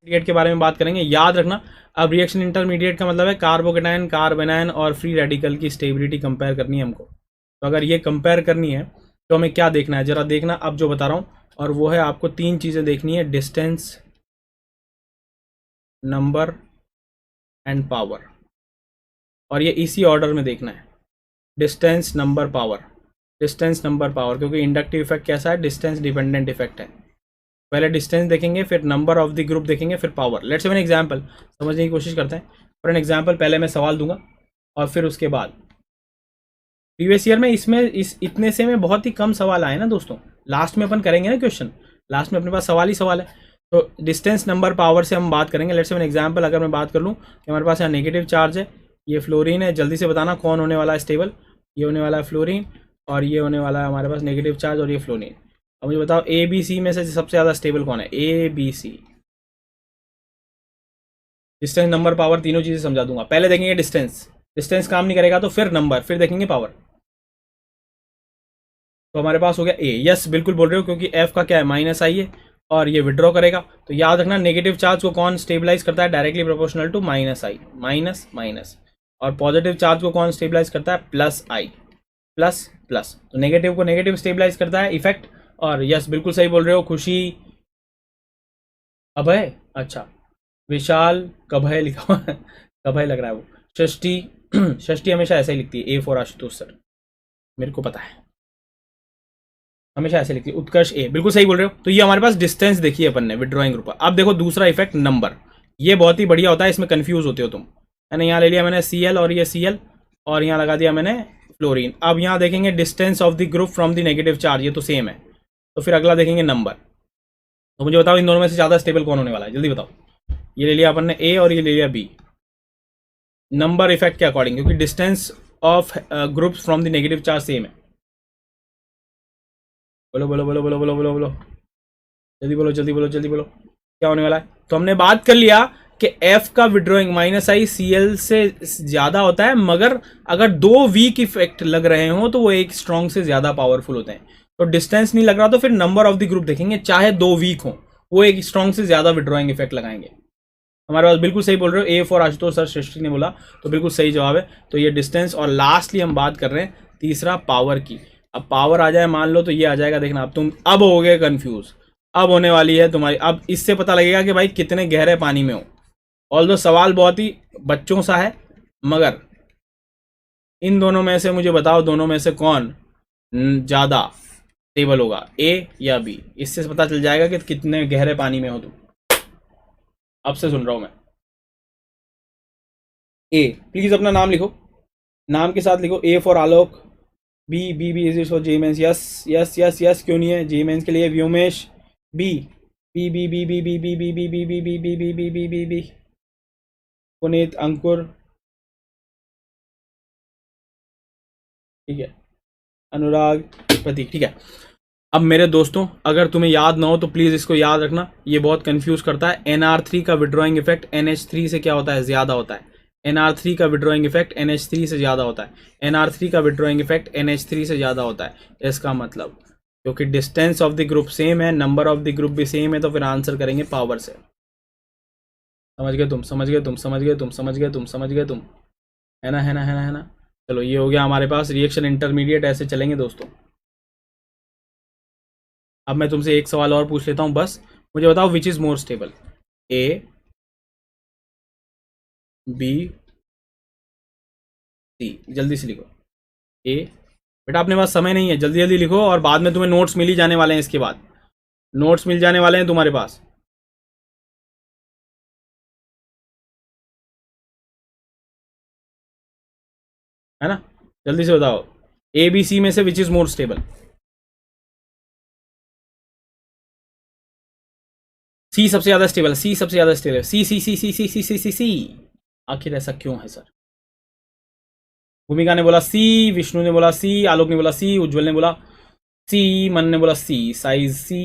Intermediate के बारे में बात करेंगे, याद रखना। अब रिएक्शन इंटरमीडिएट का मतलब है कार्बोकेटायन, कार्बेनायन और फ्री रेडिकल की स्टेबिलिटी कंपेयर करनी है हमको। तो अगर ये कंपेयर करनी है तो हमें क्या देखना है, जरा देखना अब जो बता रहा हूँ, और वो है आपको 3 चीज़ें देखनी है, डिस्टेंस, नंबर एंड पावर। और ये इसी ऑर्डर में देखना है, distance, number, power, distance, number, power, क्योंकि इंडक्टिव इफेक्ट कैसा है, डिस्टेंस डिपेंडेंट इफेक्ट है। पहले डिस्टेंस देखेंगे, फिर नंबर ऑफ द ग्रुप देखेंगे, फिर power. Let's say an example समझने की कोशिश करते हैं। फॉर एन एग्जाम्पल पहले मैं सवाल दूंगा और फिर उसके बाद प्रीवियस ईयर में इसमें इतने से में बहुत ही कम सवाल आए ना दोस्तों। लास्ट में अपन करेंगे ना क्वेश्चन, लास्ट में अपने पास सवाल ही सवाल है। तो डिस्टेंस, नंबर, पावर से हम बात करेंगे। लेट्स से एन एग्जाम्पल अगर मैं बात कर लूँ कि हमारे पास यहाँ नेगेटिव चार्ज है, ये फ्लोरीन है, जल्दी से बताना कौन होने वाला है स्टेबल। ये होने वाला है फ्लोरीन और ये होने वाला है हमारे पास नेगेटिव चार्ज और ये फ्लोरीन। अब मुझे बताओ ए बी सी में से सबसे ज़्यादा स्टेबल कौन है, A B C. Distance, number, power तीनों चीज़ें समझा दूंगा। पहले देखेंगे डिस्टेंस, डिस्टेंस काम नहीं करेगा तो फिर नंबर, फिर देखेंगे पावर। तो हमारे पास हो गया ए, यस बिल्कुल बोल रहे हो, क्योंकि एफ का क्या है, माइनस आई है और ये विड्रॉ करेगा। तो याद रखना नेगेटिव चार्ज को कौन स्टेबलाइज करता है, directly proportional to minus I, minus minus. और पॉजिटिव चार्ज को कौन स्टेबलाइज करता है, प्लस आई, प्लस प्लस। तो नेगेटिव को नेगेटिव स्टेबलाइज करता है इफेक्ट। और यस बिल्कुल सही बोल रहे हो, खुशी, अभय, अच्छा विशाल, कभय लिखा हुआ है, कभय लग रहा है वो, षष्ठी, षष्ठी हमेशा ऐसा ही लिखती है, ए फॉर आशुतोष सर, मेरे को पता है, हमेशा ऐसे लिखती है। उत्कर्ष ए, बिल्कुल सही बोल रहे हो। तो ये हमारे पास डिस्टेंस देखी है अपन ने विड्रॉइंग ग्रुप। अब देखो दूसरा इफेक्ट नंबर, ये बहुत ही बढ़िया होता है, इसमें कंफ्यूज होते हो तुम, है ना। यहाँ ले लिया मैंने Cl और ये Cl और यहाँ लगा दिया मैंने फ्लोरीन। अब यहाँ देखेंगे distance of the group from the negative charge, ये तो सेम है। तो फिर अगला देखेंगे नंबर। तो मुझे बताओ इन दोनों में से ज़्यादा स्टेबल कौन होने वाला है, जल्दी बताओ। ये ले लिया अपन ने ए और ये ले लिया बी, नंबर इफेक्ट के अकॉर्डिंग, क्योंकि distance of group from the negative charge same है। बोलो बोलो बोलो बोलो बोलो बोलो बोलो, जल्दी बोलो जल्दी बोलो जल्दी बोलो, क्या होने वाला है। तो हमने बात कर लिया कि एफ का विड्रॉइंग माइनस आई Cl से ज़्यादा होता है, मगर अगर 2 वीक इफेक्ट लग रहे हो तो वो एक स्ट्रॉन्ग से ज़्यादा पावरफुल होते हैं। तो डिस्टेंस नहीं लग रहा तो फिर नंबर ऑफ द ग्रुप देखेंगे, चाहे 2 वीक हो, वो एक स्ट्रॉन्ग से ज़्यादा विड्रॉइंग इफेक्ट लगाएंगे। हमारे पास बिल्कुल सही बोल रहे हो, ए फॉर आशुतोष सर, सृष्टि ने बोला, तो बिल्कुल सही जवाब है। तो ये डिस्टेंस। और लास्टली हम बात कर रहे हैं तीसरा पावर की। अब पावर आ जाए मान लो तो ये आ जाएगा, देखना अब तुम अब हो गए कंफ्यूज, अब होने वाली है तुम्हारी। अब इससे पता लगेगा कि भाई कितने गहरे पानी में हो। ऑल्दो सवाल बहुत ही बच्चों सा है, मगर इन दोनों में से मुझे बताओ, दोनों में से कौन ज़्यादा स्टेबल होगा, ए या बी। इससे पता चल जाएगा कि कितने गहरे पानी में हो तुम। अब से सुन रहा हूं मैं, ए। प्लीज अपना नाम लिखो, नाम के साथ लिखो, A for Alok, B, B B is for जेमेंस, यस यस यस यस, क्यों नहीं है जेमेंस के लिए, Vyomesh, B, B B B B B B B B B B B B B B B B B, Puneet, Ankur, ठीक है, अनुराग, प्रतीक, ठीक है। अब मेरे दोस्तों अगर तुम्हें याद ना हो तो प्लीज़ इसको याद रखना, ये बहुत कंफ्यूज करता है। NR3 का विड्रॉइंग इफेक्ट NH3 से क्या होता है, ज़्यादा होता है। NR3 का विड्रॉइंग इफेक्ट NH3 से ज़्यादा होता है। NR3 का विड्रॉइंग इफेक्ट NH3 से ज़्यादा होता है। इसका मतलब क्योंकि distance of the group same है, नंबर ऑफ द ग्रुप भी सेम है, तो फिर आंसर करेंगे पावर से। समझ गए तुम, समझ गए तुम, समझ गए तुम, समझ गए तुम, समझ गए तुम, है ना, है ना, है ना, है ना। चलो ये हो गया हमारे पास रिएक्शन इंटरमीडिएट, ऐसे चलेंगे दोस्तों। अब मैं तुमसे एक सवाल और पूछ लेता हूं बस, मुझे बताओ which is more stable, A, B, C. जल्दी से लिखो, ए। बेटा अपने पास समय नहीं है, जल्दी जल्दी लिखो, और बाद में तुम्हें नोट्स मिल ही जाने वाले हैं, इसके बाद नोट्स मिल जाने वाले हैं तुम्हारे पास, है ना। जल्दी से बताओ, ए बी सी में से विच इज मोर स्टेबल। सी सबसे ज्यादा स्टेबल, सी सबसे ज्यादा स्टेबल, सी सी सी सी सी सी सी सी सी। आखिर ऐसा क्यों है सर। भूमिका ने बोला सी, विष्णु ने बोला सी, आलोक ने बोला सी, उज्जवल ने बोला सी, मन ने बोला सी, साइज सी,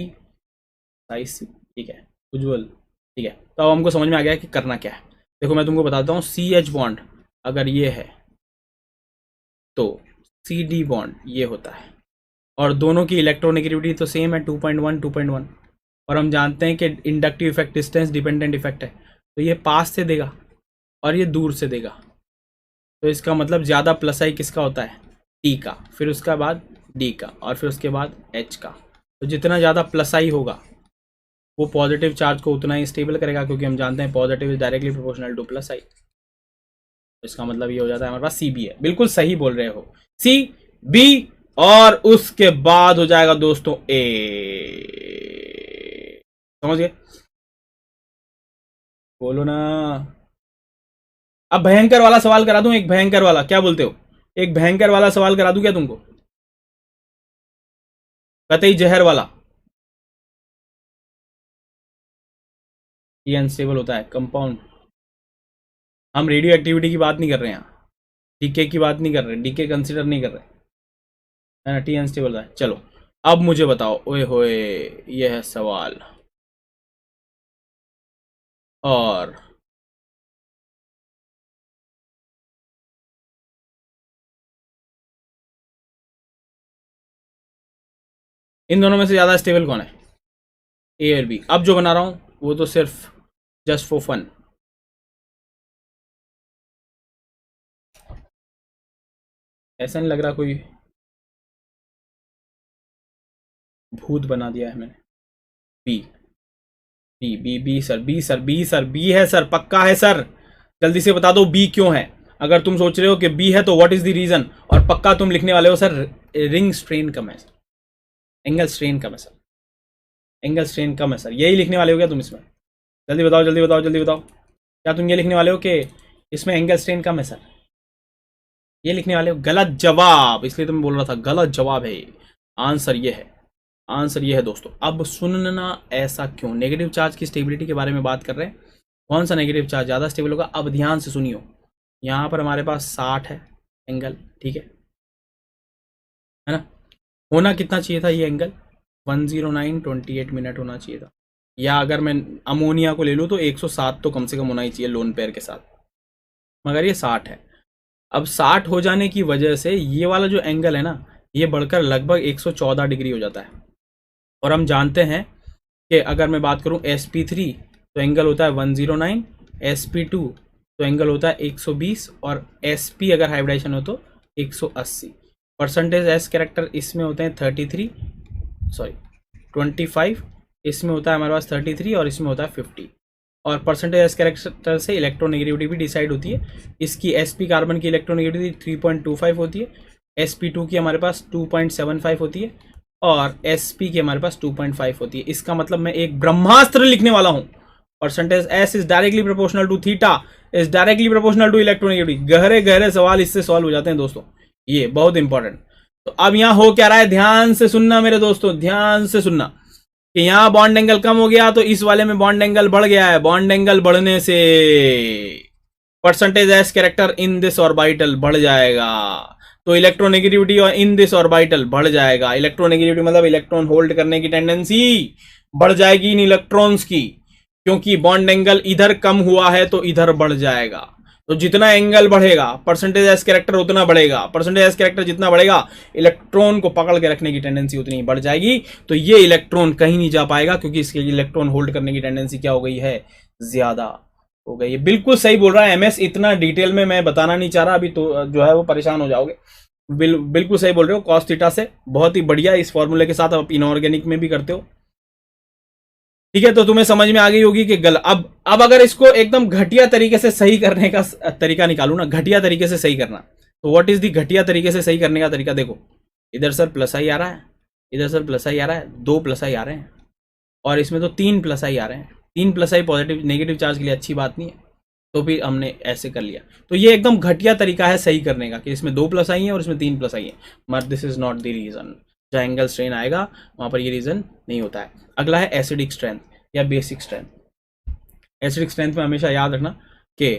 साइज सी, ठीक है उज्जवल, ठीक है। तो अब हमको समझ में आ गया कि करना क्या है। देखो मैं तुमको बताता हूँ, CH बॉन्ड अगर ये है तो CD बॉन्ड ये होता है, और दोनों की इलेक्ट्रोनेगेटिविटी तो सेम है, 2.1 2.1। और हम जानते हैं कि inductive effect distance dependent effect है, तो ये पास से देगा और ये दूर से देगा। तो इसका मतलब ज़्यादा प्लस आई किसका होता है, टी का, फिर उसके बाद डी का, और फिर उसके बाद एच का। तो जितना ज़्यादा प्लस आई होगा वो पॉजिटिव चार्ज को उतना ही स्टेबल करेगा, क्योंकि हम जानते हैं positive is directly proportional to plus I. तो इसका मतलब ये हो जाता है हमारे पास सी बी है। बिल्कुल सही बोल रहे हो, सी बी। और उसके बाद हो जाएगा दोस्तों ए। समझ गए, बोलो ना। अब भयंकर वाला सवाल करा दूं, एक भयंकर वाला, क्या बोलते हो, एक भयंकर वाला सवाल करा दूं क्या तुमको, कतई जहर वाला। ये अनस्टेबल होता है कंपाउंड। हम रेडियो एक्टिविटी की बात नहीं कर रहे हैं, डीके की बात नहीं कर रहे, डीके कंसिडर नहीं कर रहे, है ना, टी अनस्टेबल है। चलो अब मुझे बताओ, ओए होए ये है सवाल। और इन दोनों में से ज्यादा स्टेबल कौन है, ए और बी। अब जो बना रहा हूं वो तो सिर्फ जस्ट फॉर फन। ऐसा नहीं लग रहा कोई भूत बना दिया है मैंने। B B B B sir, B sir, B sir, B है सर, पक्का है सर। जल्दी से बता दो बी क्यों है। अगर तुम सोच रहे हो कि बी है तो व्हाट इज द रीजन, और पक्का तुम लिखने वाले हो सर रिंग स्ट्रेन कम है सर, एंगल स्ट्रेन कम है सर, एंगल स्ट्रेन कम है सर, यही लिखने वाले हो क्या तुम इसमें। जल्दी बताओ, जल्दी बताओ, जल्दी बताओ, क्या तुम ये लिखने वाले हो कि इसमें एंगल स्ट्रेन कम है सर, ये लिखने वाले हो। गलत जवाब, इसलिए तो मैं बोल रहा था गलत जवाब है। आंसर ये है, आंसर ये है दोस्तों। अब सुनना ऐसा क्यों, नेगेटिव चार्ज की स्टेबिलिटी के बारे में बात कर रहे हैं, कौन सा नेगेटिव चार्ज ज़्यादा स्टेबल होगा। अब ध्यान से सुनियो, यहाँ पर हमारे पास 60 है एंगल, ठीक है ना। होना कितना चाहिए था ये एंगल, 109.28 मिनट होना चाहिए था। या अगर मैं अमोनिया को ले लूँ तो 107 तो कम से कम होना ही चाहिए लोन पेयर के साथ, मगर ये 60 है। अब 60 हो जाने की वजह से ये वाला जो एंगल है ना, ये बढ़कर लगभग 114 डिग्री हो जाता है। और हम जानते हैं कि अगर मैं बात करूं sp3 तो एंगल होता है 109, sp2 तो एंगल होता है 120, और sp अगर हाइब्रिडाइजेशन हो तो 180। परसेंटेज एस कैरेक्टर इसमें होते हैं 25, इसमें होता है हमारे पास 33, और इसमें होता है 50। और परसेंटेज एस कैरेक्टर से इलेक्ट्रोनेगेटिविटी भी डिसाइड होती है। इसकी sp कार्बन की इलेक्ट्रोनेगेटिविटी 3.25 होती है, sp2 की हमारे पास 2.75 होती है, और sp की हमारे पास 2.5 होती है। इसका मतलब मैं एक ब्रह्मास्त्र लिखने वाला हूं, percentage s is directly proportional to theta is directly proportional to electronegativity. गहरे गहरे सवाल इससे सॉल्व हो जाते हैं दोस्तों, ये बहुत इंपॉर्टेंट। तो अब यहां हो क्या रहा है, ध्यान से सुनना मेरे दोस्तों, ध्यान से सुनना कि यहां बॉन्ड एंगल कम हो गया तो इस वाले में बॉन्ड एंगल बढ़ गया है। बॉन्ड एंगल बढ़ने से percentage S character in this orbital बढ़ जाएगा, तो इलेक्ट्रोनेगेटिविटी और इन दिस ऑर्बिटल बढ़ जाएगा। इलेक्ट्रोनेगेटिविटी मतलब इलेक्ट्रॉन होल्ड करने की टेंडेंसी बढ़ जाएगी इन इलेक्ट्रॉन्स की, क्योंकि बॉन्ड एंगल इधर कम हुआ है तो इधर बढ़ जाएगा। तो जितना एंगल बढ़ेगा परसेंटेज एस कैरेक्टर उतना बढ़ेगा, परसेंटेज एस कैरेक्टर जितना बढ़ेगा इलेक्ट्रॉन को पकड़ के रखने की टेंडेंसी उतनी बढ़ जाएगी। तो ये इलेक्ट्रॉन कहीं नहीं जा पाएगा, क्योंकि इसके इलेक्ट्रॉन होल्ड करने की टेंडेंसी क्या हो गई है, ज्यादा हो गई है। बिल्कुल सही बोल रहा है एमएस, इतना डिटेल में मैं बताना नहीं चाह रहा अभी, तो जो है वो परेशान हो जाओगे। बिल्कुल सही बोल रहे हो, कॉस थीटा से बहुत ही बढ़िया, इस फॉर्मूले के साथ आप इनऑर्गेनिक में भी करते हो, ठीक है। तो तुम्हें समझ में आ गई होगी कि अब अगर इसको एकदम घटिया तरीके से सही करने का तरीका निकालू ना, घटिया तरीके से सही करना, तो व्हाट इज दी घटिया तरीके से सही करने का तरीका। देखो इधर सर प्लस आई आ रहा है, इधर सर प्लस आई आ रहा है, 2 प्लस आई आ रहे हैं, और इसमें तो 3 प्लस आई आ रहे हैं। 3 प्लस आई पॉजिटिव नेगेटिव चार्ज के लिए अच्छी बात नहीं है, तो फिर हमने ऐसे कर लिया। तो ये एकदम घटिया तरीका है सही करने का कि इसमें 2 प्लस आई है और इसमें 3 प्लस आई है, मगर this is not the reason. जहाँ एंगल स्ट्रेन आएगा वहां पर ये रीजन नहीं होता है। अगला है एसिडिक स्ट्रेंथ या बेसिक स्ट्रेंथ। एसिडिक स्ट्रेंथ में हमेशा याद रखना कि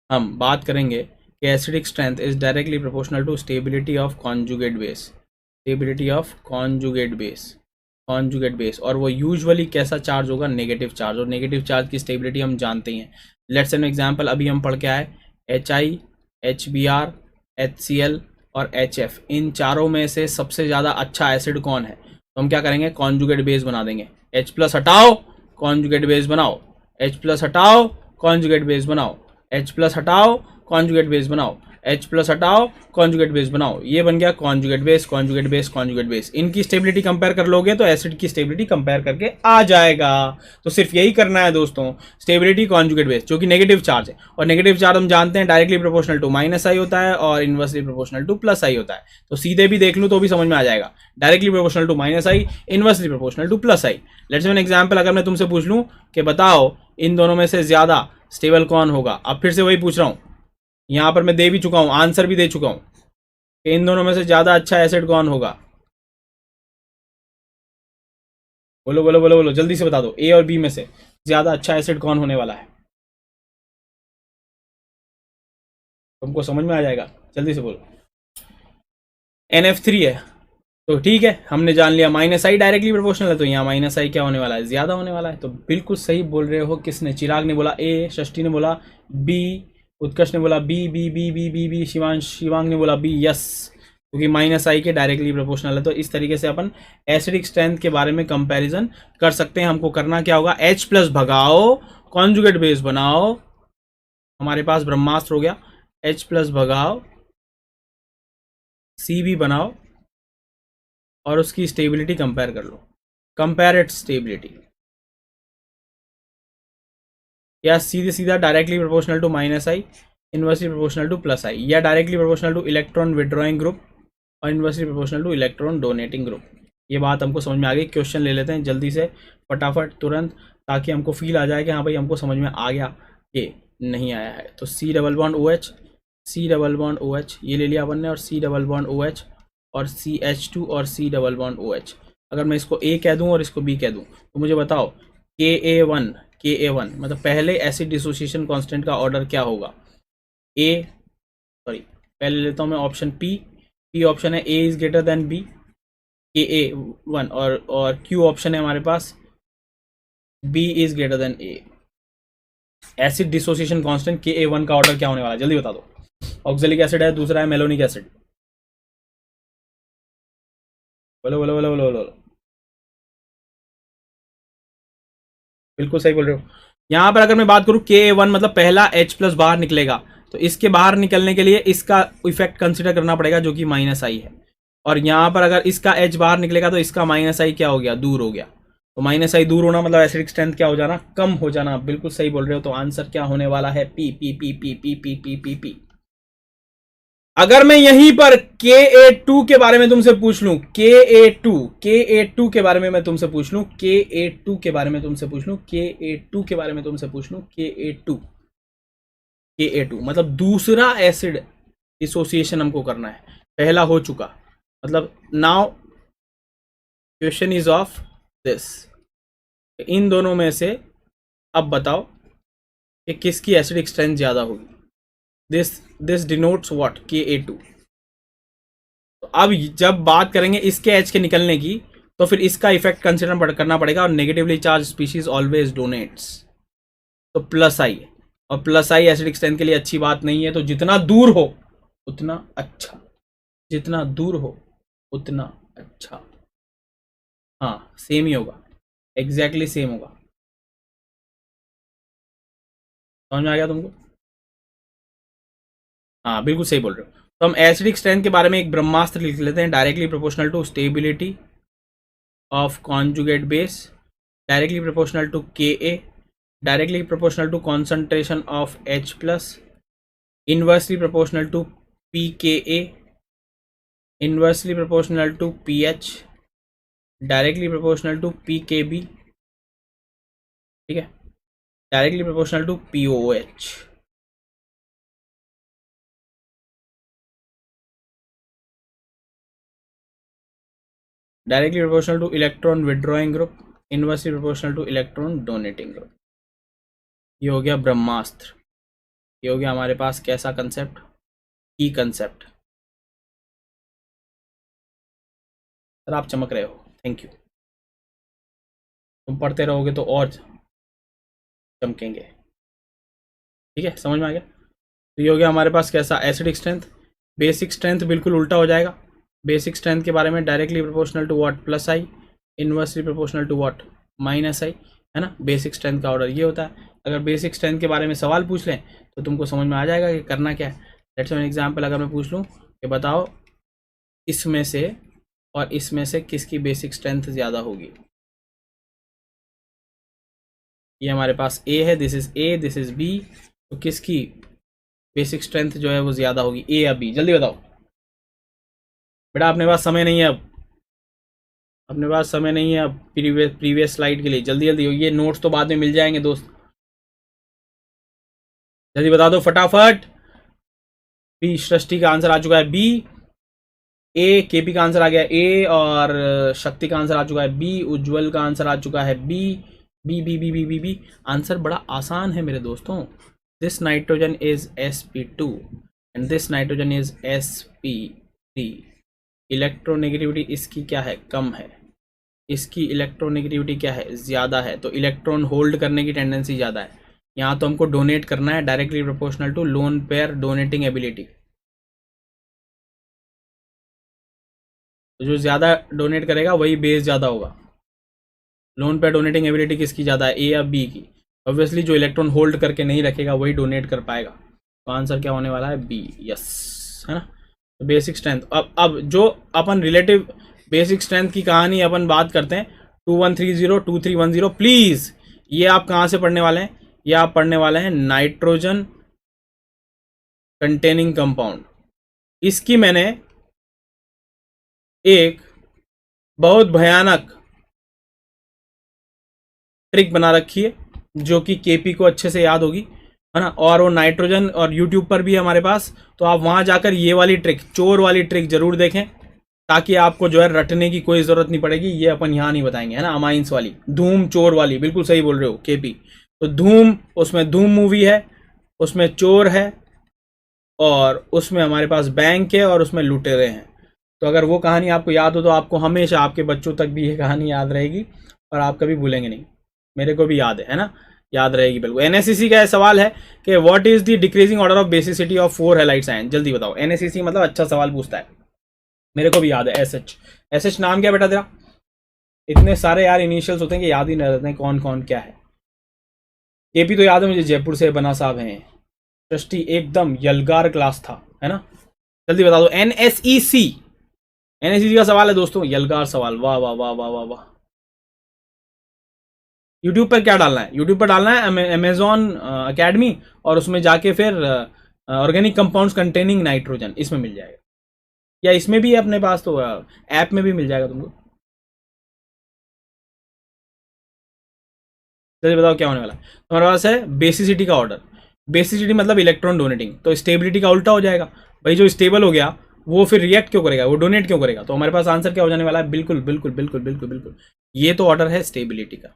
हम बात करेंगे कि acidic strength is directly proportional to stability of conjugate base, stability of conjugate base. और वो यूजुअली कैसा चार्ज होगा, नेगेटिव चार्ज। और नेगेटिव चार्ज की स्टेबिलिटी हम जानते ही हैं। लेट्स एन एग्जांपल अभी हम पढ़ के आए, HI, HBr, HCl और HF, इन चारों में से सबसे ज़्यादा अच्छा एसिड कौन है। तो हम क्या करेंगे, कॉन्जुगेट बेस बना देंगे। H प्लस हटाओ, कॉन्जुगेट बेस बनाओ, H प्लस हटाओ, कॉन्जुगेट बेस बनाओ, H प्लस हटाओ, कॉन्जुगेट बेस बनाओ, H प्लस हटाओ, कॉन्जुगेट बेस बनाओ। ये बन गया conjugate base, conjugate base, conjugate base. इनकी स्टेबिलिटी कंपेयर कर लोगे तो एसिड की स्टेबिलिटी कंपेयर करके आ जाएगा। तो सिर्फ यही करना है दोस्तों, स्टेबिलिटी कॉन्जुगेट बेस, जो कि नेगेटिव चार्ज है, और नेगेटिव चार्ज हम जानते हैं डायरेक्टली प्रोपोर्शनल टू माइनस आई होता है और इनवर्सली प्रोपोर्शनल टू प्लस आई होता है। तो सीधे भी देख लूँ तो भी समझ में आ जाएगा, directly proportional to minus I, inversely proportional to plus I. Let's say an example, अगर मैं तुमसे पूछ लूँ कि बताओ इन दोनों में से ज्यादा स्टेबल कौन होगा, अब फिर से वही पूछ रहा हूँ, यहां पर मैं दे भी चुका हूं, आंसर भी दे चुका हूं कि इन दोनों में से ज्यादा अच्छा एसिड कौन होगा। बोलो बोलो बोलो बोलो, जल्दी से बता दो, ए और बी में से ज्यादा अच्छा एसिड कौन होने वाला है। तुमको समझ में आ जाएगा, जल्दी से बोलो। NF3 है, तो ठीक है, हमने जान लिया माइनस आई डायरेक्टली प्रोपोर्शनल है, तो यहाँ माइनस आई क्या होने वाला है, ज्यादा होने वाला है। तो बिल्कुल सही बोल रहे हो। किसने, चिराग ने बोला ए, षष्ठी ने बोला बी, उत्कर्ष ने बोला B B B B B B, Shivang ने बोला बी। यस, क्योंकि माइनस आई के डायरेक्टली प्रोपोर्शनल है। तो इस तरीके से अपन एसिडिक स्ट्रेंथ के बारे में कंपैरिजन कर सकते हैं। हमको करना क्या होगा, H प्लस भगाओ, कॉन्जुगेट बेस बनाओ, हमारे पास ब्रह्मास्त्र हो गया। H प्लस भगाओ, CV बनाओ और उसकी स्टेबिलिटी कंपेयर कर लो, कंपेयर इट स्टेबिलिटी, या सीधे सीधा directly proportional to minus I, inversely proportional to plus I, या directly proportional to electron withdrawing group और inversely proportional to electron donating group. ये बात हमको समझ में आ गई। क्वेश्चन ले लेते हैं जल्दी से, फटाफट, तुरंत, ताकि हमको फील आ जाए कि हाँ भाई हमको समझ में आ गया, ये नहीं आया है। तो C double bond OH, C double bond OH ये ले लिया अपन ने, और C डबल बॉन्ड OH और CH2 और C डबल बॉन्ड OH। अगर मैं इसको A कह दूं और इसको B कह दूं तो मुझे बताओ Ka1 मतलब पहले एसिड डिसोसिएशन कांस्टेंट का ऑर्डर क्या होगा। पहले लेता हूं मैं ऑप्शन P ऑप्शन है A is greater than B, Ka1, और Q ऑप्शन है हमारे पास B is greater than A। Acid dissociation constant Ka1 का ऑर्डर क्या होने वाला है, जल्दी बता दो। ऑक्जेलिक एसिड है, दूसरा है मेलोनिक एसिड। बोलो बोलो बोलो बोलो बोलो, बिल्कुल सही बोल रहे हो। यहां पर अगर मैं बात करूं Ka1 मतलब पहला H प्लस बाहर निकलेगा, तो इसके बाहर निकलने के लिए इसका इफेक्ट कंसिडर करना पड़ेगा जो कि माइनस आई है। और यहां पर अगर इसका H बाहर निकलेगा तो इसका माइनस आई क्या हो गया, दूर हो गया। तो माइनस आई दूर होना मतलब एसिडिक स्ट्रेंथ क्या हो जाना, कम हो जाना। बिल्कुल सही बोल रहे हो। तो आंसर क्या होने वाला है, P P P P P P P P P. अगर मैं यहीं पर Ka2 के बारे में तुमसे पूछ लूं, Ka2 के बारे में मैं तुमसे पूछ लूं, Ka2 के बारे में तुमसे पूछ लूं, Ka2 के बारे में तुमसे पूछ लूं, Ka2 मतलब दूसरा एसिड डिसोसिएशन हमको करना है, पहला हो चुका, मतलब now question is of this, इन दोनों में से अब बताओ कि किसकी एसिडिक स्ट्रेंथ ज्यादा होगी। This denotes what, Ka2। तो अब जब बात करेंगे इसके H के निकलने की, तो फिर इसका इफेक्ट कंसिडर करना पड़ेगा, और negatively charge species always donates. तो प्लस आई, और प्लस आई एसिडिक स्ट्रेंथ के लिए अच्छी बात नहीं है। तो जितना दूर हो उतना अच्छा, जितना दूर हो उतना अच्छा। हाँ सेम ही होगा, एग्जैक्टली सेम होगा। समझ में आ गया तुमको? हाँ बिल्कुल सही बोल रहे हो। तो हम एसिडिक स्ट्रेंथ के बारे में एक ब्रह्मास्त्र लिख लेते हैं, directly proportional to stability of conjugate base, directly proportional to Ka, directly proportional to concentration of H plus, inversely proportional to pKa, inversely proportional to pH, directly proportional to pKb, ठीक है, directly proportional to pOH। Directly proportional to electron withdrawing group, inversely proportional to electron donating group. ये हो गया ब्रह्मास्त्र। ये हो गया हमारे पास कैसा कंसेप्ट, की कंसेप्ट। सर आप चमक रहे हो, थैंक यू। तुम पढ़ते रहोगे तो और चमकेंगे, ठीक है, समझ में आ गया। तो ये हो गया हमारे पास कैसा, एसिडिक स्ट्रेंथ। बेसिक स्ट्रेंथ बिल्कुल उल्टा हो जाएगा। बेसिक स्ट्रेंथ के बारे में directly proportional to what, plus I, inversely proportional to what, minus I, है ना। बेसिक स्ट्रेंथ का ऑर्डर ये होता है। अगर बेसिक स्ट्रेंथ के बारे में सवाल पूछ लें तो तुमको समझ में आ जाएगा कि करना क्या है। लेट्स से एग्जांपल अगर मैं पूछ लूँ कि बताओ इसमें से और इसमें से किसकी बेसिक स्ट्रेंथ ज़्यादा होगी। ये हमारे पास A है, this is A, this is B, तो किसकी बेसिक स्ट्रेंथ जो है वो ज़्यादा होगी, A या B? जल्दी बताओ बेटा, अपने पास समय नहीं है अब, अपने पास समय नहीं है अब प्रीवियस स्लाइड के लिए। जल्दी जल्दी, ये नोट्स तो बाद में मिल जाएंगे दोस्त, जल्दी बता दो फटाफट। बी, सृष्टि का आंसर आ चुका है बी। ए, केपी का आंसर आ गया ए, और शक्ति का आंसर आ चुका है बी। उज्जवल का आंसर आ चुका है B. B B B B B B. Answer बड़ा आसान है मेरे दोस्तों। This nitrogen is sp2 and this nitrogen is sp3। Electronegativity इसकी क्या है, कम है। इसकी इलेक्ट्रोनेगेटिविटी क्या है, ज़्यादा है। तो इलेक्ट्रॉन होल्ड करने की टेंडेंसी ज़्यादा है। यहाँ तो हमको डोनेट करना है, directly proportional to lone pair donating ability. तो जो ज़्यादा डोनेट करेगा वही बेस ज़्यादा होगा। लोन पेयर डोनेटिंग एबिलिटी किसकी ज़्यादा है, ए या बी की? ऑब्वियसली जो इलेक्ट्रॉन होल्ड करके नहीं रखेगा वही डोनेट कर पाएगा। तो आंसर क्या होने वाला है, बी, यस, है ना। तो बेसिक स्ट्रेंथ, अब जो अपन रिलेटिव बेसिक स्ट्रेंथ की कहानी अपन बात करते हैं, 2130 2310। प्लीज ये आप कहाँ से पढ़ने वाले हैं, ये आप पढ़ने वाले हैं नाइट्रोजन कंटेनिंग कंपाउंड। इसकी मैंने एक बहुत भयानक ट्रिक बना रखी है जो कि केपी को अच्छे से याद होगी, है ना। और वो नाइट्रोजन और यूट्यूब पर भी है हमारे पास, तो आप वहां जाकर ये वाली ट्रिक, चोर वाली ट्रिक जरूर देखें, ताकि आपको जो है रटने की कोई ज़रूरत नहीं पड़ेगी। ये अपन यहाँ नहीं बताएंगे, है ना। अमाइंस वाली, धूम चोर वाली, बिल्कुल सही बोल रहे हो केपी। तो धूम, उसमें धूम मूवी है, उसमें चोर है, और उसमें हमारे पास बैंक है, और उसमें लुटेरे हैं। तो अगर वो कहानी आपको याद हो तो आपको हमेशा आपके बच्चों तक भी ये कहानी याद रहेगी और आप कभी भूलेंगे नहीं। मेरे को भी याद है ना, याद रहेगी बिल्कुल। एनएससीसी का सवाल है कि what is the decreasing order of basicity of 4 halides ion. जल्दी बताओ। एनएससीसी मतलब अच्छा सवाल पूछता है, मेरे को भी याद है। एसएच नाम क्या बेटा तेरा? इतने सारे यार इनिशियल्स होते हैं कि याद ही नहीं रहते हैं कौन कौन क्या है। केपी तो याद है मुझे, जयपुर से बना साहब हैं। सृष्टि एकदम यलगार क्लास था, है ना। जल्दी बता दो। एनएसईसी, एनएसईसी का सवाल है दोस्तों, यलगार सवाल। वाह वाह वाह वाह वाह वाह। यूट्यूब पर क्या डालना है, यूट्यूब पर डालना है अमेजॉन अकेडमी, और उसमें जाके फिर ऑर्गेनिक कंपाउंड्स कंटेनिंग नाइट्रोजन, इसमें मिल जाएगा। या इसमें भी है अपने पास, तो ऐप में भी मिल जाएगा तुमको। जल्दी बताओ क्या होने वाला है। हमारे पास है बेसिसिटी का ऑर्डर। बेसिसिटी मतलब इलेक्ट्रॉन डोनेटिंग, तो स्टेबिलिटी का उल्टा हो जाएगा भाई। जो स्टेबल हो गया वो फिर रिएक्ट क्यों करेगा, वो डोनेट क्यों करेगा? तो हमारे पास आंसर क्या हो जाने वाला है, बिल्कुल बिल्कुल बिल्कुल बिल्कुल बिल्कुल, ये तो ऑर्डर है स्टेबिलिटी का।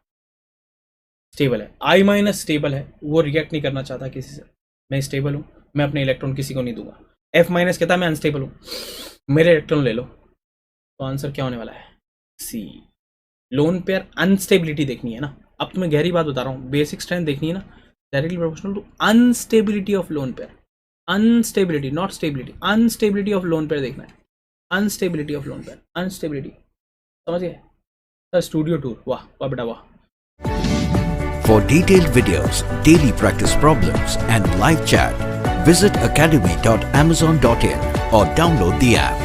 स्टेबल है, आई माइनस स्टेबल है, वो रिएक्ट नहीं करना चाहता किसी से। मैं स्टेबल हूँ, मैं अपने इलेक्ट्रॉन किसी को नहीं दूंगा। एफ माइनस कहता है मैं अनस्टेबल हूँ, मेरे इलेक्ट्रॉन ले लो। तो आंसर क्या होने वाला है, सी। लोन पेयर अनस्टेबिलिटी देखनी है ना। अब तो मैं गहरी बात बता रहा हूँ, बेसिक स्ट्रेंथ देखनी है ना, directly proportional to unstability of lone pair. Unstability, not stability, unstability of lone pair देखना है। Unstability of lone pair, unstability, समझ गए सर? स्टूडियो टूर, वाह वाह बेटा वाह। For detailed videos, daily practice problems and live chat, visit academy.amazon.in or download the app.